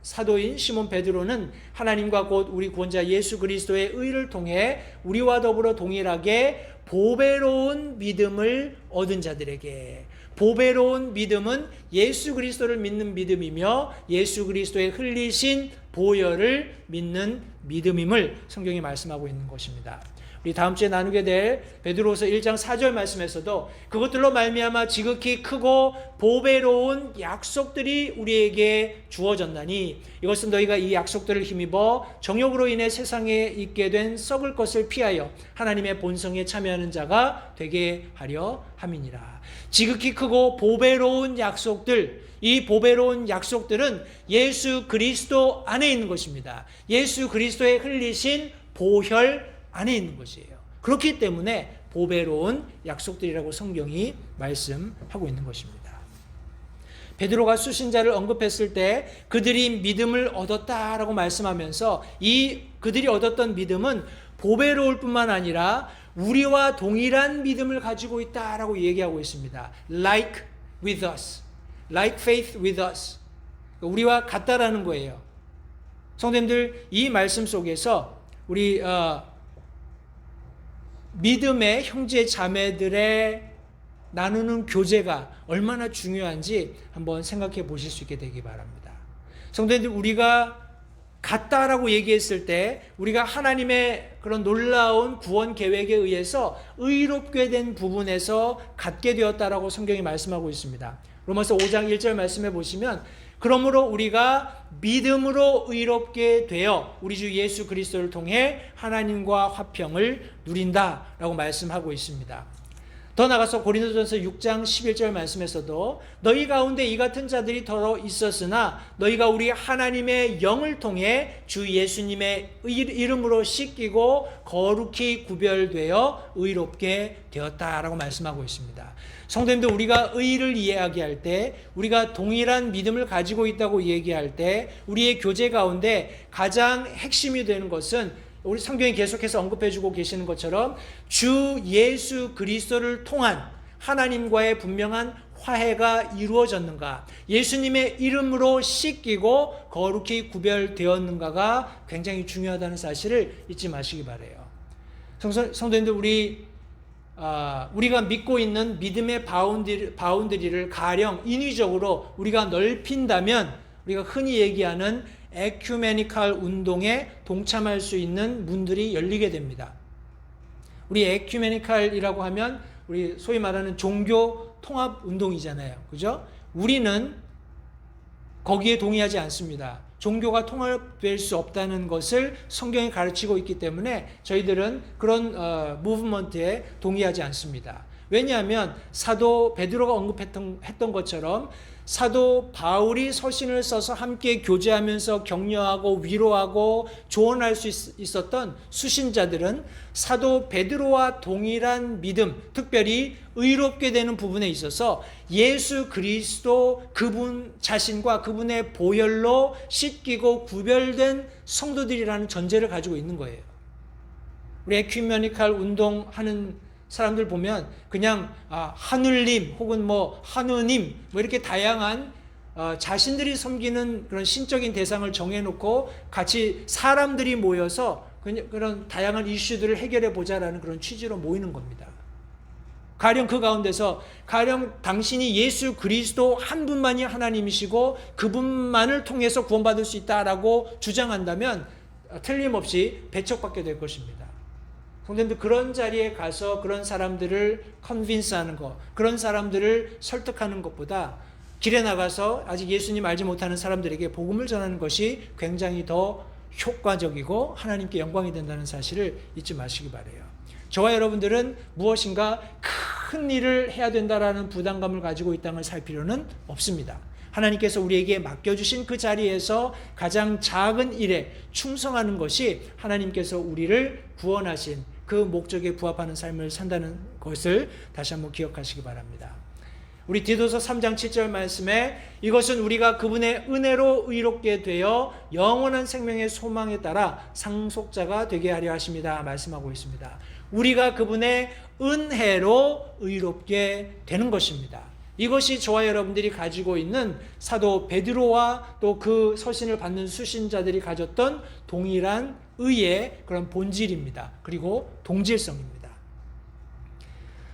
사도인 시몬 베드로는 하나님과 곧 우리 구원자 예수 그리스도의 의를 통해 우리와 더불어 동일하게 보배로운 믿음을 얻은 자들에게, 보배로운 믿음은 예수 그리스도를 믿는 믿음이며 예수 그리스도의 흘리신 보혈을 믿는 믿음임을 성경이 말씀하고 있는 것입니다. 우리 다음 주에 나누게 될 베드로후서 1장 4절 말씀에서도 그것들로 말미암아 지극히 크고 보배로운 약속들이 우리에게 주어졌나니 이것은 너희가 이 약속들을 힘입어 정욕으로 인해 세상에 있게 된 썩을 것을 피하여 하나님의 본성에 참여하는 자가 되게 하려 함이니라. 지극히 크고 보배로운 약속들, 이 보배로운 약속들은 예수 그리스도 안에 있는 것입니다. 예수 그리스도의 흘리신 보혈 안에 있는 것이에요. 그렇기 때문에 보배로운 약속들이라고 성경이 말씀하고 있는 것입니다. 베드로가 수신자를 언급했을 때 그들이 믿음을 얻었다라고 말씀하면서 이 그들이 얻었던 믿음은 보배로울 뿐만 아니라 우리와 동일한 믿음을 가지고 있다라고 얘기하고 있습니다. Like with us. Like faith with us. 우리와 같다라는 거예요. 성도님들, 이 말씀 속에서 우리 믿음의 형제 자매들의 나누는 교제가 얼마나 중요한지 한번 생각해 보실 수 있게 되기 바랍니다. 성도님들, 우리가 같다라고 얘기했을 때 우리가 하나님의 그런 놀라운 구원 계획에 의해서 의롭게 된 부분에서 같게 되었다라고 성경이 말씀하고 있습니다. 로마서 5장 1절 말씀해 보시면 그러므로 우리가 믿음으로 의롭게 되어 우리 주 예수 그리스도를 통해 하나님과 화평을 누린다라고 말씀하고 있습니다. 더 나가서 고린도전서 6장 11절 말씀에서도 너희 가운데 이 같은 자들이 더러 있었으나 너희가 우리 하나님의 영을 통해 주 예수님의 이름으로 씻기고 거룩히 구별되어 의롭게 되었다라고 말씀하고 있습니다. 성도님들, 우리가 의를 이야기할 때, 우리가 동일한 믿음을 가지고 있다고 얘기할 때 우리의 교제 가운데 가장 핵심이 되는 것은 우리 성경이 계속해서 언급해주고 계시는 것처럼 주 예수 그리스도를 통한 하나님과의 분명한 화해가 이루어졌는가, 예수님의 이름으로 씻기고 거룩히 구별되었는가가 굉장히 중요하다는 사실을 잊지 마시기 바라요. 성도님들, 우리가 믿고 있는 믿음의 바운드리를 가령 인위적으로 우리가 넓힌다면 우리가 흔히 얘기하는 에큐메니칼 운동에 동참할 수 있는 문들이 열리게 됩니다. 우리 에큐메니칼이라고 하면 우리 소위 말하는 종교 통합 운동이잖아요. 그죠? 우리는 거기에 동의하지 않습니다. 종교가 통합될 수 없다는 것을 성경이 가르치고 있기 때문에 저희들은 그런 무브먼트에 동의하지 않습니다. 왜냐하면 사도 베드로가 언급했던 것처럼 사도 바울이 서신을 써서 함께 교제하면서 격려하고 위로하고 조언할 수 있었던 수신자들은 사도 베드로와 동일한 믿음, 특별히 의롭게 되는 부분에 있어서 예수 그리스도 그분 자신과 그분의 보혈로 씻기고 구별된 성도들이라는 전제를 가지고 있는 거예요. 우리 에큐메니칼 운동하는 사람들 보면 그냥 하늘님 혹은 하느님 이렇게 다양한 자신들이 섬기는 그런 신적인 대상을 정해놓고 같이 사람들이 모여서 그런 다양한 이슈들을 해결해 보자라는 그런 취지로 모이는 겁니다. 가령 그 가운데서 당신이 예수 그리스도 한 분만이 하나님이시고 그분만을 통해서 구원받을 수 있다라고 주장한다면 틀림없이 배척받게 될 것입니다. 성도님들, 그런 자리에 가서 그런 사람들을 컨빈스하는 것, 그런 사람들을 설득하는 것보다 길에 나가서 아직 예수님 알지 못하는 사람들에게 복음을 전하는 것이 굉장히 더 효과적이고 하나님께 영광이 된다는 사실을 잊지 마시기 바라요. 저와 여러분들은 무엇인가 큰 일을 해야 된다라는 부담감을 가지고 있다는 걸 살 필요는 없습니다. 하나님께서 우리에게 맡겨주신 그 자리에서 가장 작은 일에 충성하는 것이 하나님께서 우리를 구원하신 그 목적에 부합하는 삶을 산다는 것을 다시 한번 기억하시기 바랍니다. 우리 디도서 3장 7절 말씀에 이것은 우리가 그분의 은혜로 의롭게 되어 영원한 생명의 소망에 따라 상속자가 되게 하려 하십니다 말씀하고 있습니다. 우리가 그분의 은혜로 의롭게 되는 것입니다. 이것이 저와 여러분들이 가지고 있는 사도 베드로와 또 그 서신을 받는 수신자들이 가졌던 동일한 의의 그런 본질입니다. 그리고 동질성입니다.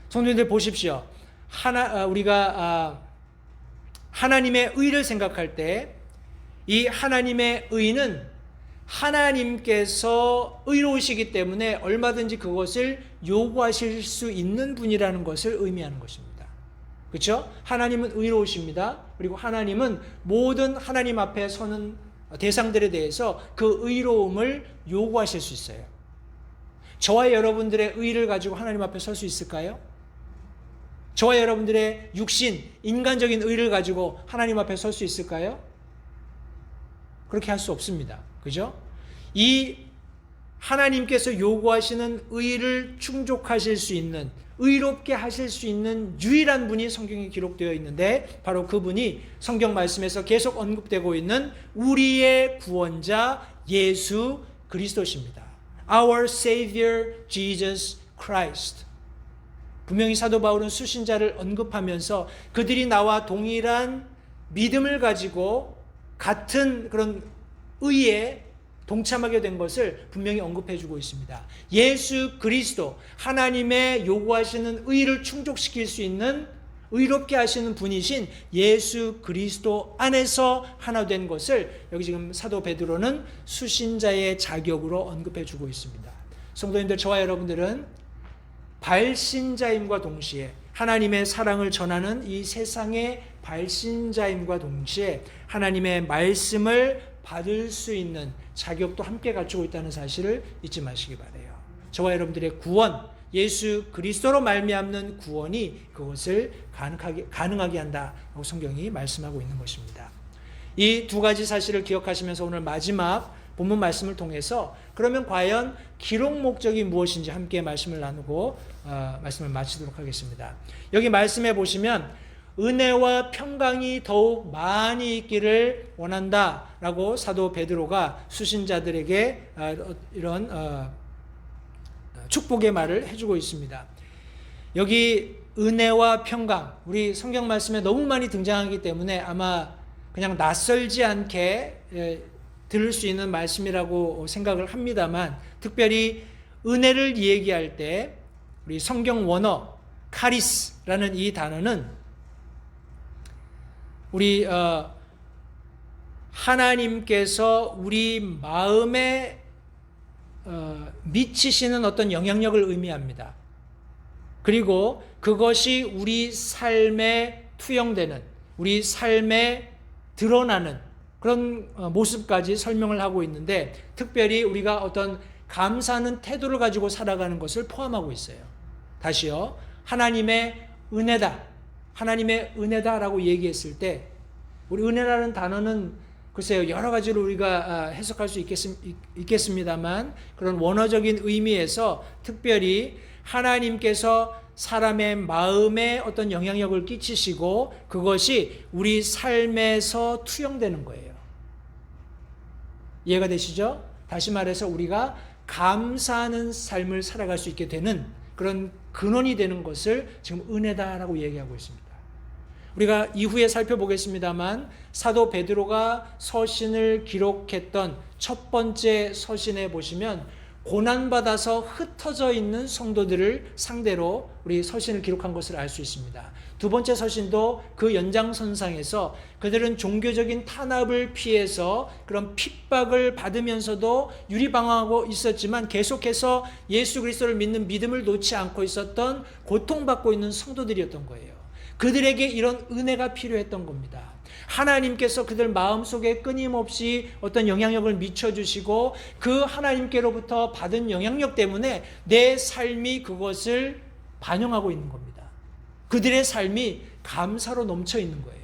성도님들 보십시오. 우리가 하나님의 의를 생각할 때 이 하나님의 의는 하나님께서 의로우시기 때문에 얼마든지 그것을 요구하실 수 있는 분이라는 것을 의미하는 것입니다. 그렇죠? 하나님은 의로우십니다. 그리고 하나님은 모든 하나님 앞에 서는 대상들에 대해서 그 의로움을 요구하실 수 있어요. 저와 여러분들의 의를 가지고 하나님 앞에 설 수 있을까요? 저와 여러분들의 육신, 인간적인 의를 가지고 하나님 앞에 설 수 있을까요? 그렇게 할 수 없습니다. 그죠? 이 하나님께서 요구하시는 의를 충족하실 수 있는, 의롭게 하실 수 있는 유일한 분이 성경에 기록되어 있는데 바로 그분이 성경 말씀에서 계속 언급되고 있는 우리의 구원자 예수 그리스도십니다. Our Savior Jesus Christ. 분명히 사도 바울은 수신자를 언급하면서 그들이 나와 동일한 믿음을 가지고 같은 그런 의에 동참하게 된 것을 분명히 언급해 주고 있습니다. 예수 그리스도, 하나님의 요구하시는 의를 충족시킬 수 있는 의롭게 하시는 분이신 예수 그리스도 안에서 하나 된 것을 여기 지금 사도 베드로는 수신자의 자격으로 언급해 주고 있습니다. 성도님들, 저와 여러분들은 발신자임과 동시에 하나님의 사랑을 전하는 이 세상의 발신자임과 동시에 하나님의 말씀을 받을 수 있는 자격도 함께 갖추고 있다는 사실을 잊지 마시기 바라요. 저와 여러분들의 구원, 예수 그리스도로 말미암는 구원이 그것을 가능하게 한다고 성경이 말씀하고 있는 것입니다. 이 두 가지 사실을 기억하시면서 오늘 마지막 본문 말씀을 통해서 그러면 과연 기록 목적이 무엇인지 함께 말씀을 나누고 말씀을 마치도록 하겠습니다. 여기 말씀해 보시면 은혜와 평강이 더욱 많이 있기를 원한다라고 사도 베드로가 수신자들에게 이런 축복의 말을 해주고 있습니다. 여기 은혜와 평강, 우리 성경 말씀에 너무 많이 등장하기 때문에 아마 그냥 낯설지 않게 들을 수 있는 말씀이라고 생각을 합니다만, 특별히 은혜를 얘기할 때 우리 성경 원어 카리스라는 이 단어는 우리 하나님께서 우리 마음에 미치시는 어떤 영향력을 의미합니다. 그리고 그것이 우리 삶에 투영되는, 우리 삶에 드러나는 그런 모습까지 설명을 하고 있는데, 특별히 우리가 어떤 감사하는 태도를 가지고 살아가는 것을 포함하고 있어요. 다시요. 하나님의 은혜다. 하나님의 은혜다라고 얘기했을 때, 우리 은혜라는 단어는 글쎄요, 여러 가지로 우리가 해석할 수 있겠습니다만, 그런 원어적인 의미에서 특별히 하나님께서 사람의 마음에 어떤 영향력을 끼치시고 그것이 우리 삶에서 투영되는 거예요. 이해가 되시죠? 다시 말해서 우리가 감사하는 삶을 살아갈 수 있게 되는 그런 근원이 되는 것을 지금 은혜다라고 얘기하고 있습니다. 우리가 이후에 살펴보겠습니다만 사도 베드로가 서신을 기록했던 첫 번째 서신에 보시면 고난받아서 흩어져 있는 성도들을 상대로 우리 서신을 기록한 것을 알 수 있습니다. 두 번째 서신도 그 연장선상에서 그들은 종교적인 탄압을 피해서 그런 핍박을 받으면서도 유리방황하고 있었지만 계속해서 예수 그리스도를 믿는 믿음을 놓지 않고 있었던 고통받고 있는 성도들이었던 거예요. 그들에게 이런 은혜가 필요했던 겁니다. 하나님께서 그들 마음속에 끊임없이 어떤 영향력을 미쳐주시고 그 하나님께로부터 받은 영향력 때문에 내 삶이 그것을 반영하고 있는 겁니다. 그들의 삶이 감사로 넘쳐 있는 거예요.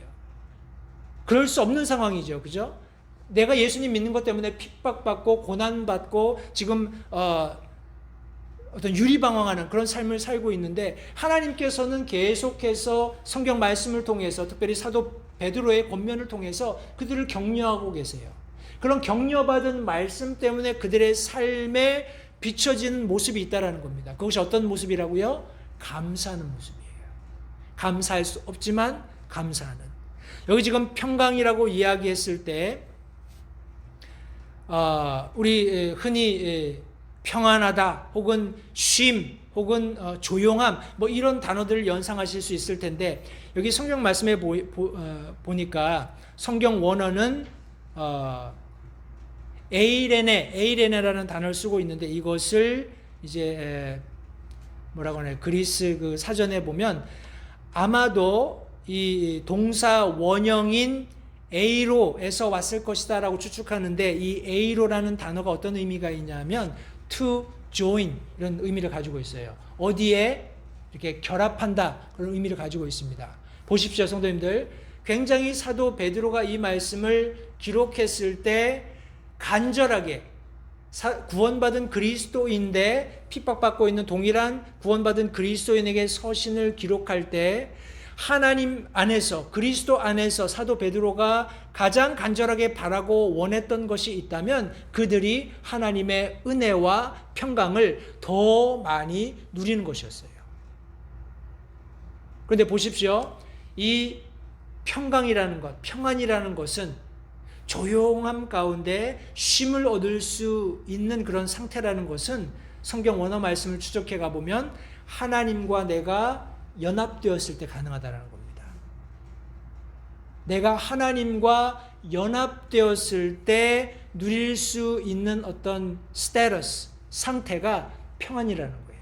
그럴 수 없는 상황이죠. 그죠? 내가 예수님 믿는 것 때문에 핍박받고 고난받고 지금 어떤 유리방황하는 그런 삶을 살고 있는데, 하나님께서는 계속해서 성경 말씀을 통해서 특별히 사도 베드로의 권면을 통해서 그들을 격려하고 계세요. 그런 격려받은 말씀 때문에 그들의 삶에 비춰진 모습이 있다는 겁니다. 그것이 어떤 모습이라고요? 감사하는 모습이에요. 감사할 수 없지만 감사하는. 여기 지금 평강이라고 이야기했을 때 우리 흔히 평안하다 혹은 쉼 혹은 조용함 뭐 이런 단어들을 연상하실 수 있을 텐데, 여기 성경 말씀에 보니까 성경 원어는 에이레네라는 단어를 쓰고 있는데 이것을 이제 뭐라고 하나요? 그리스 그 사전에 보면 아마도 이 동사 원형인 에이로에서 왔을 것이다라고 추측하는데 이 에이로라는 단어가 어떤 의미가 있냐면 to join 이런 의미를 가지고 있어요. 어디에 이렇게 결합한다 그런 의미를 가지고 있습니다. 보십시오, 성도님들. 굉장히 사도 베드로가 이 말씀을 기록했을 때 간절하게 구원받은 그리스도인데 핍박받고 있는 동일한 구원받은 그리스도인에게 서신을 기록할 때 하나님 안에서 그리스도 안에서 사도 베드로가 가장 간절하게 바라고 원했던 것이 있다면 그들이 하나님의 은혜와 평강을 더 많이 누리는 것이었어요. 그런데 보십시오. 이 평강이라는 것, 평안이라는 것은 조용함 가운데 쉼을 얻을 수 있는 그런 상태라는 것은 성경 원어 말씀을 추적해 가보면 하나님과 내가 연합되었을 때 가능하다는 겁니다. 내가 하나님과 연합되었을 때 누릴 수 있는 어떤 스테러스, 상태가 평안이라는 거예요.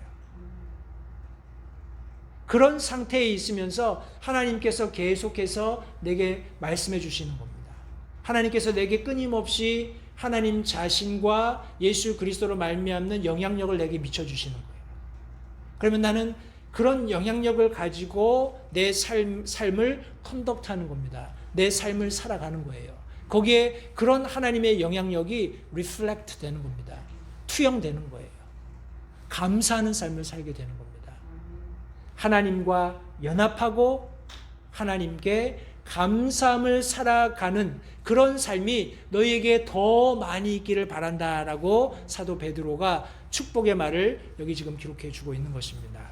그런 상태에 있으면서 하나님께서 계속해서 내게 말씀해 주시는 겁니다. 하나님께서 내게 끊임없이 하나님 자신과 예수 그리스도로 말미암는 영향력을 내게 미쳐주시는 거예요. 그러면 나는 그런 영향력을 가지고 내 삶을 컨덕트하는 겁니다. 내 삶을 살아가는 거예요. 거기에 그런 하나님의 영향력이 리플렉트 되는 겁니다. 투영되는 거예요. 감사하는 삶을 살게 되는 겁니다. 하나님과 연합하고 하나님께 감사함을 살아가는 그런 삶이 너희에게 더 많이 있기를 바란다라고 사도 베드로가 축복의 말을 여기 지금 기록해 주고 있는 것입니다.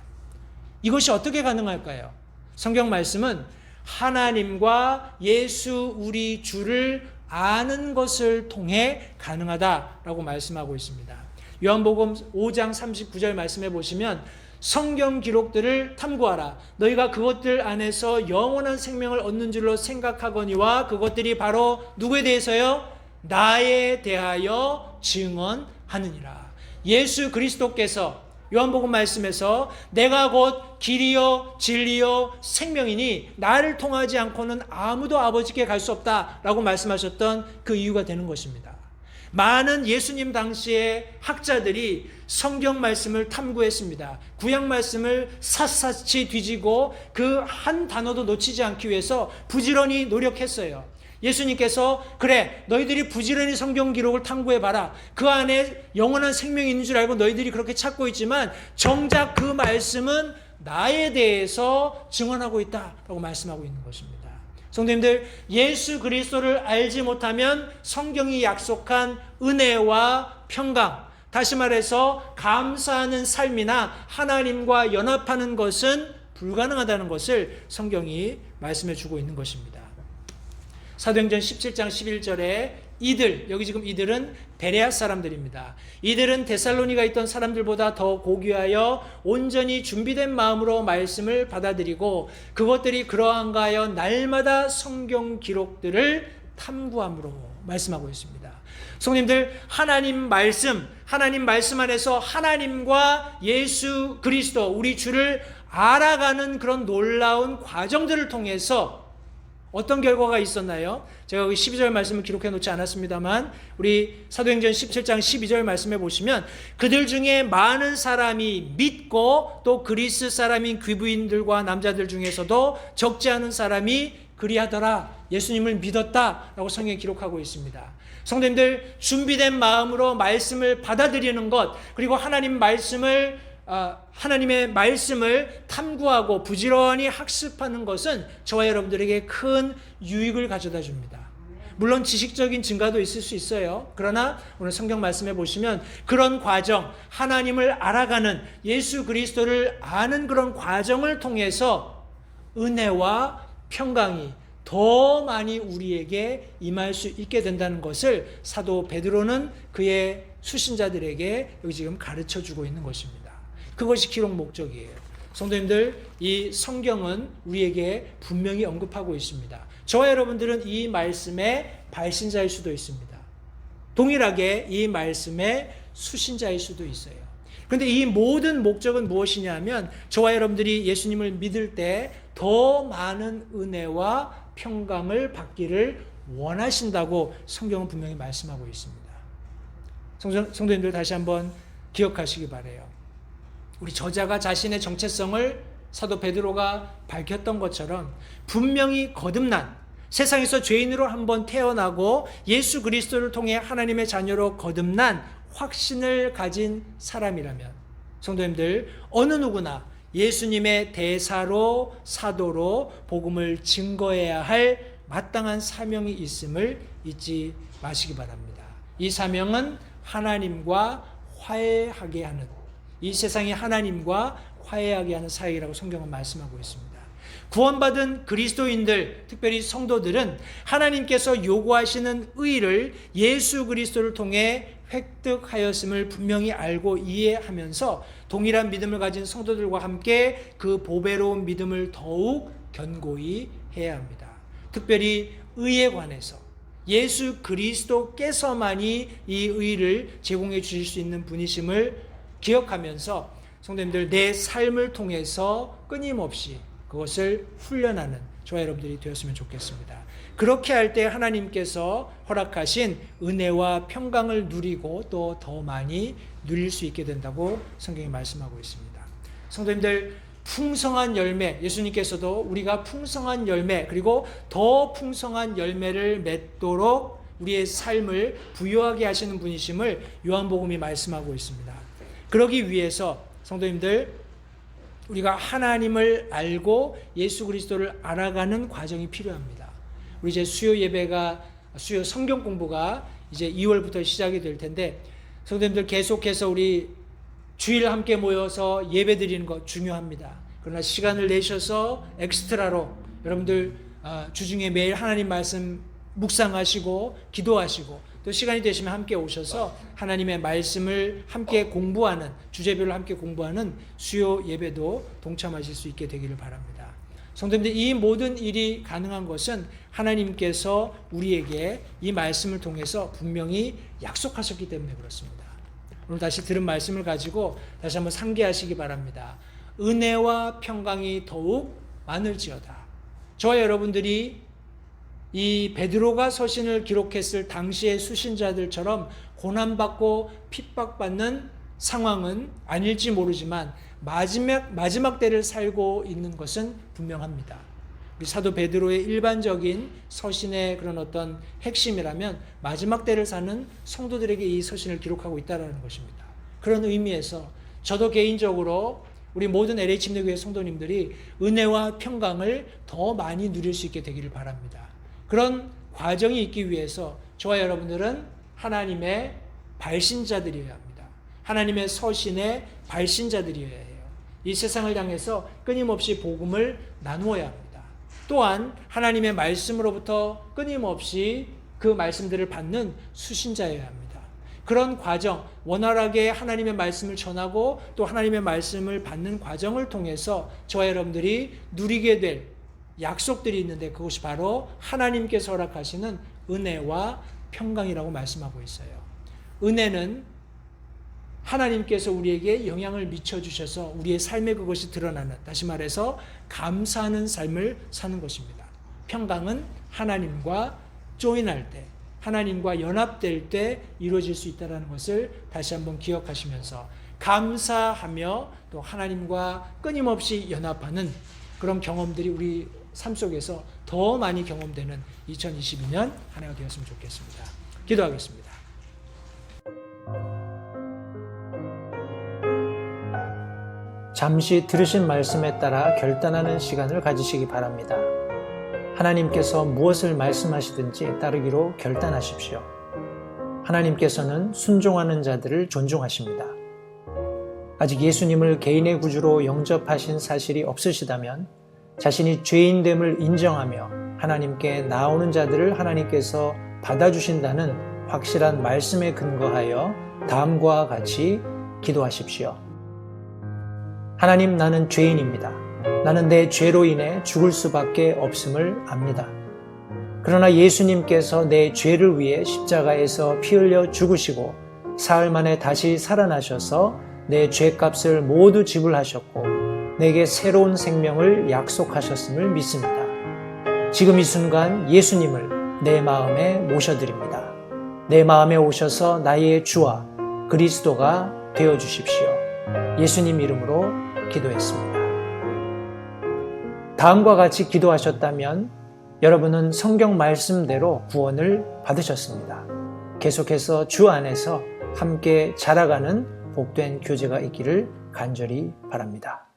이것이 어떻게 가능할까요? 성경 말씀은 하나님과 예수 우리 주를 아는 것을 통해 가능하다라고 말씀하고 있습니다. 요한복음 5장 39절 말씀해 보시면 성경 기록들을 탐구하라. 너희가 그것들 안에서 영원한 생명을 얻는 줄로 생각하거니와 그것들이 바로 누구에 대해서요? 나에 대하여 증언하느니라. 예수 그리스도께서 요한복음 말씀에서 내가 곧 길이요 진리요 생명이니 나를 통하지 않고는 아무도 아버지께 갈 수 없다라고 말씀하셨던 그 이유가 되는 것입니다. 많은 예수님 당시의 학자들이 성경 말씀을 탐구했습니다. 구약 말씀을 샅샅이 뒤지고 그 한 단어도 놓치지 않기 위해서 부지런히 노력했어요. 예수님께서 그래 너희들이 부지런히 성경 기록을 탐구해봐라. 그 안에 영원한 생명이 있는 줄 알고 너희들이 그렇게 찾고 있지만 정작 그 말씀은 나에 대해서 증언하고 있다라고 말씀하고 있는 것입니다. 성도님들, 예수 그리스도를 알지 못하면 성경이 약속한 은혜와 평강, 다시 말해서 감사하는 삶이나 하나님과 연합하는 것은 불가능하다는 것을 성경이 말씀해 주고 있는 것입니다. 사도행전 17장 11절에 이들, 여기 지금 이들은 베레아 사람들입니다. 이들은 데살로니가 있던 사람들보다 더 고귀하여 온전히 준비된 마음으로 말씀을 받아들이고 그것들이 그러한가 하여 날마다 성경 기록들을 탐구함으로 말씀하고 있습니다. 성도님들, 하나님 말씀 안에서 하나님과 예수 그리스도 우리 주를 알아가는 그런 놀라운 과정들을 통해서 어떤 결과가 있었나요? 제가 여기 12절 말씀을 기록해 놓지 않았습니다만 우리 사도행전 17장 12절 말씀해 보시면 그들 중에 많은 사람이 믿고 또 그리스 사람인 귀부인들과 남자들 중에서도 적지 않은 사람이 그리하더라. 예수님을 믿었다라고 성경에 기록하고 있습니다. 성도님들, 준비된 마음으로 말씀을 받아들이는 것, 그리고 하나님의 말씀을 탐구하고 부지런히 학습하는 것은 저와 여러분들에게 큰 유익을 가져다 줍니다. 물론 지식적인 증가도 있을 수 있어요. 그러나 오늘 성경 말씀해 보시면 그런 과정, 하나님을 알아가는 예수 그리스도를 아는 그런 과정을 통해서 은혜와 평강이 더 많이 우리에게 임할 수 있게 된다는 것을 사도 베드로는 그의 수신자들에게 여기 지금 가르쳐 주고 있는 것입니다. 그것이 기록 목적이에요. 성도님들, 이 성경은 우리에게 분명히 언급하고 있습니다. 저와 여러분들은 이 말씀의 발신자일 수도 있습니다. 동일하게 이 말씀의 수신자일 수도 있어요. 그런데 이 모든 목적은 무엇이냐 하면 저와 여러분들이 예수님을 믿을 때 더 많은 은혜와 평강을 받기를 원하신다고 성경은 분명히 말씀하고 있습니다. 성도님들 다시 한번 기억하시기 바라요. 우리 저자가 자신의 정체성을 사도 베드로가 밝혔던 것처럼 분명히 거듭난 세상에서 죄인으로 한번 태어나고 예수 그리스도를 통해 하나님의 자녀로 거듭난 확신을 가진 사람이라면 성도님들 어느 누구나 예수님의 대사로 사도로 복음을 증거해야 할 마땅한 사명이 있음을 잊지 마시기 바랍니다. 이 사명은 하나님과 화해하게 하는, 이 세상이 하나님과 화해하게 하는 사역이라고 성경은 말씀하고 있습니다. 구원받은 그리스도인들, 특별히 성도들은 하나님께서 요구하시는 의를 예수 그리스도를 통해 획득하였음을 분명히 알고 이해하면서 동일한 믿음을 가진 성도들과 함께 그 보배로운 믿음을 더욱 견고히 해야 합니다. 특별히 의에 관해서 예수 그리스도께서만이 이 의를 제공해 주실 수 있는 분이심을 기억하면서 성도님들 내 삶을 통해서 끊임없이 그것을 훈련하는 저와 여러분들이 되었으면 좋겠습니다. 그렇게 할 때 하나님께서 허락하신 은혜와 평강을 누리고 또 더 많이 누릴 수 있게 된다고 성경이 말씀하고 있습니다. 성도님들 풍성한 열매, 예수님께서도 우리가 풍성한 열매 그리고 더 풍성한 열매를 맺도록 우리의 삶을 부유하게 하시는 분이심을 요한복음이 말씀하고 있습니다. 그러기 위해서 성도님들 우리가 하나님을 알고 예수 그리스도를 알아가는 과정이 필요합니다. 우리 이제 수요 성경 공부가 이제 2월부터 시작이 될 텐데 성도님들 계속해서 우리 주일 함께 모여서 예배 드리는 것 중요합니다. 그러나 시간을 내셔서 엑스트라로 여러분들 주중에 매일 하나님 말씀 묵상하시고 기도하시고 또 시간이 되시면 함께 오셔서 하나님의 말씀을 함께 공부하는 주제별로 함께 공부하는 수요 예배도 동참하실 수 있게 되기를 바랍니다. 성도님들 이 모든 일이 가능한 것은 하나님께서 우리에게 이 말씀을 통해서 분명히 약속하셨기 때문에 그렇습니다. 오늘 다시 들은 말씀을 가지고 다시 한번 상기하시기 바랍니다. 은혜와 평강이 더욱 많을지어다. 저와 여러분들이 이 베드로가 서신을 기록했을 당시의 수신자들처럼 고난받고 핍박받는 상황은 아닐지 모르지만 마지막 때를 살고 있는 것은 분명합니다. 우리 사도 베드로의 일반적인 서신의 그런 어떤 핵심이라면 마지막 때를 사는 성도들에게 이 서신을 기록하고 있다는 것입니다. 그런 의미에서 저도 개인적으로 우리 모든 LH 침례교회 성도님들이 은혜와 평강을 더 많이 누릴 수 있게 되기를 바랍니다. 그런 과정이 있기 위해서 저와 여러분들은 하나님의 발신자들이어야 합니다. 하나님의 서신의 발신자들이어야 해요. 이 세상을 향해서 끊임없이 복음을 나누어야 합니다. 또한 하나님의 말씀으로부터 끊임없이 그 말씀들을 받는 수신자여야 합니다. 그런 과정, 원활하게 하나님의 말씀을 전하고 또 하나님의 말씀을 받는 과정을 통해서 저와 여러분들이 누리게 될 약속들이 있는데 그것이 바로 하나님께서 허락하시는 은혜와 평강이라고 말씀하고 있어요. 은혜는 하나님께서 우리에게 영향을 미쳐주셔서 우리의 삶에 그것이 드러나는, 다시 말해서 감사하는 삶을 사는 것입니다. 평강은 하나님과 조인할 때, 하나님과 연합될 때 이루어질 수 있다는 것을 다시 한번 기억하시면서 감사하며 또 하나님과 끊임없이 연합하는 그런 경험들이 우리 삶 속에서 더 많이 경험되는 2022년 한 해가 되었으면 좋겠습니다. 기도하겠습니다. 잠시 들으신 말씀에 따라 결단하는 시간을 가지시기 바랍니다. 하나님께서 무엇을 말씀하시든지 따르기로 결단하십시오. 하나님께서는 순종하는 자들을 존중하십니다. 아직 예수님을 개인의 구주로 영접하신 사실이 없으시다면 자신이 죄인됨을 인정하며 하나님께 나오는 자들을 하나님께서 받아주신다는 확실한 말씀에 근거하여 다음과 같이 기도하십시오. 하나님, 나는 죄인입니다. 나는 내 죄로 인해 죽을 수밖에 없음을 압니다. 그러나 예수님께서 내 죄를 위해 십자가에서 피 흘려 죽으시고 사흘 만에 다시 살아나셔서 내 죄값을 모두 지불하셨고 내게 새로운 생명을 약속하셨음을 믿습니다. 지금 이 순간 예수님을 내 마음에 모셔드립니다. 내 마음에 오셔서 나의 주와 그리스도가 되어주십시오. 예수님 이름으로 기도했습니다. 다음과 같이 기도하셨다면 여러분은 성경 말씀대로 구원을 받으셨습니다. 계속해서 주 안에서 함께 자라가는 복된 교제가 있기를 간절히 바랍니다.